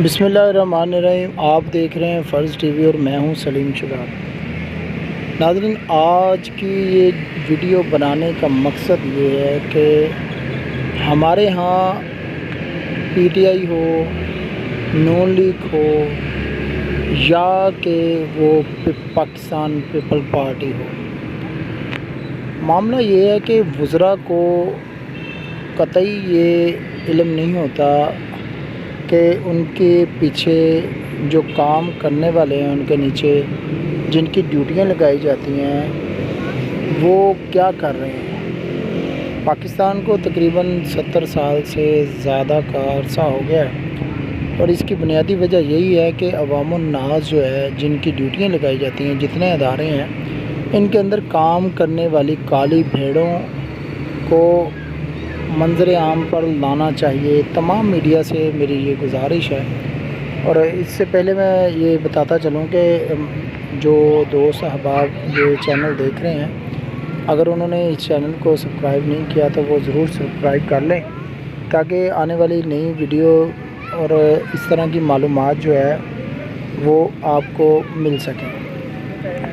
بسم اللہ الرحمن الرحیم۔ آپ دیکھ رہے ہیں فرض ٹی وی اور میں ہوں سلیم شگار۔ ناظرین، آج کی یہ ویڈیو بنانے کا مقصد یہ ہے کہ ہمارے ہاں P T I who, known league ہو یا کہ وہ پاکستان پیپل پارٹی ہو، معاملہ یہ ہے کہ وزراء کو قطعی یہ علم نہیں ہوتا کہ ان کے پیچھے جو کام کرنے والے ہیں، ان کے نیچے جن کی ڈیوٹیاں لگائی جاتی ہیں وہ کیا کر رہے ہیں۔ پاکستان کو تقریباً 70 سال سے زیادہ کا عرصہ ہو گیا ہے، اور اس کی بنیادی وجہ یہی ہے کہ عوام الناس جو ہے، جن کی ڈیوٹیاں لگائی جاتی ہیں، جتنے ادارے ہیں، ان کے اندر کام کرنے والی کالی بھیڑوں کو منظر عام پر لانا چاہیے۔ تمام میڈیا سے میری یہ گزارش ہے، اور اس سے پہلے میں یہ بتاتا چلوں کہ جو دوست احباب یہ چینل دیکھ رہے ہیں، اگر انہوں نے اس چینل کو سبسکرائب نہیں کیا تو وہ ضرور سبسکرائب کر لیں، تاکہ آنے والی نئی ویڈیو اور اس طرح کی معلومات جو ہے وہ آپ کو مل سکیں۔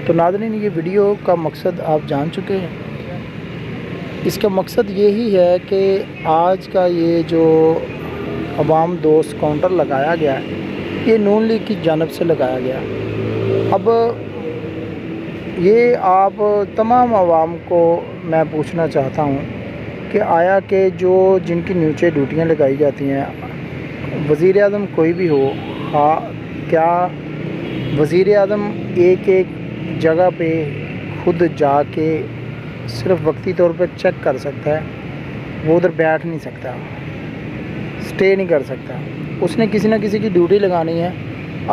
تو ناظرین، یہ ویڈیو کا مقصد آپ جان چکے ہیں۔ اس کا مقصد یہی ہے کہ آج کا یہ جو عوام دوست کاؤنٹر لگایا گیا ہے، یہ نون لیگ کی جانب سے لگایا گیا۔ اب یہ آپ تمام عوام کو میں پوچھنا چاہتا ہوں کہ آیا کہ جن کی نیچے ڈیوٹیاں لگائی جاتی ہیں، وزیر اعظم کوئی بھی ہو، کیا وزیر اعظم ایک جگہ پہ خود جا کے صرف وقتی طور پہ چیک کر سکتا ہے؟ وہ ادھر بیٹھ نہیں سکتا، سٹے نہیں کر سکتا، اس نے کسی نہ کسی کی ڈیوٹی لگانی ہے۔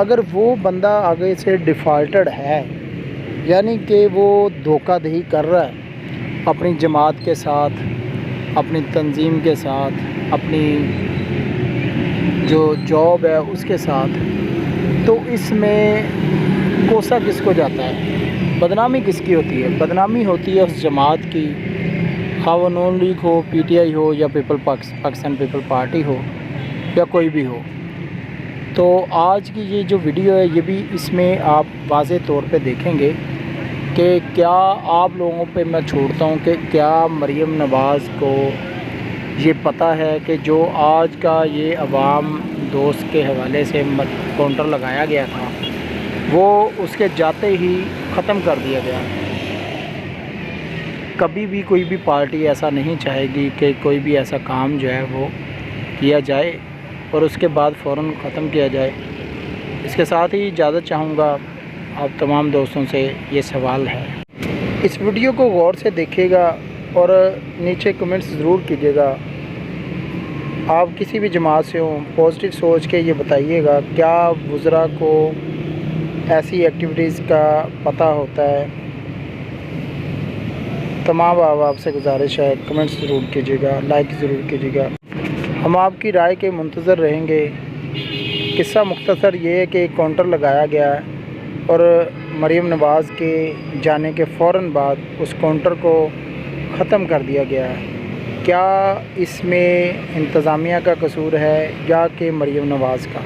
اگر وہ بندہ آگے سے ڈیفالٹڈ ہے، یعنی کہ وہ دھوکہ دہی کر رہا ہے اپنی جماعت کے ساتھ، اپنی تنظیم کے ساتھ، اپنی جو جاب ہے اس کے ساتھ، تو اس میں کوسا کس کو جاتا ہے؟ بدنامی کس کی ہوتی ہے؟ بدنامی ہوتی ہے اس جماعت کی، خواہ وہ نون league who, P T I ہو یا پاکستان پیپل پارٹی ہو یا کوئی بھی ہو۔ تو آج کی یہ جو ویڈیو ہے، یہ بھی اس میں آپ واضح طور پہ دیکھیں گے کہ کیا آپ لوگوں پہ میں چھوڑتا ہوں کہ کیا مریم نواز کو یہ پتہ ہے کہ جو آج کا یہ عوام دوست کے حوالے سے کاؤنٹر لگایا گیا تھا، وہ اس کے جاتے ہی ختم کر دیا گیا۔ کبھی بھی کوئی بھی پارٹی ایسا نہیں چاہے گی کہ کوئی بھی ایسا کام جو ہے وہ کیا جائے اور اس کے بعد فوراً ختم کیا جائے۔ اس کے ساتھ ہی اجازت چاہوں گا آپ تمام دوستوں سے، یہ سوال ہے، اس ویڈیو کو غور سے دیکھیے گا اور نیچے کمنٹس ضرور کیجیے گا۔ آپ کسی بھی جماعت سے ہوں، پازیٹیو سوچ کے یہ بتائیے گا، کیا وزراء کو ایسی ایکٹیویٹیز کا پتہ ہوتا ہے؟ تمام آپ سے گزارش ہے، کمنٹس ضرور کیجیے گا، لائک ضرور کیجیے گا۔ ہم آپ کی رائے کے منتظر رہیں گے۔ قصہ مختصر یہ ہے کہ ایک کاؤنٹر لگایا گیا ہے اور مریم نواز کے جانے کے فوراً بعد اس کاؤنٹر کو ختم کر دیا گیا ہے۔ کیا اس میں انتظامیہ کا قصور ہے یا کہ مریم نواز کا؟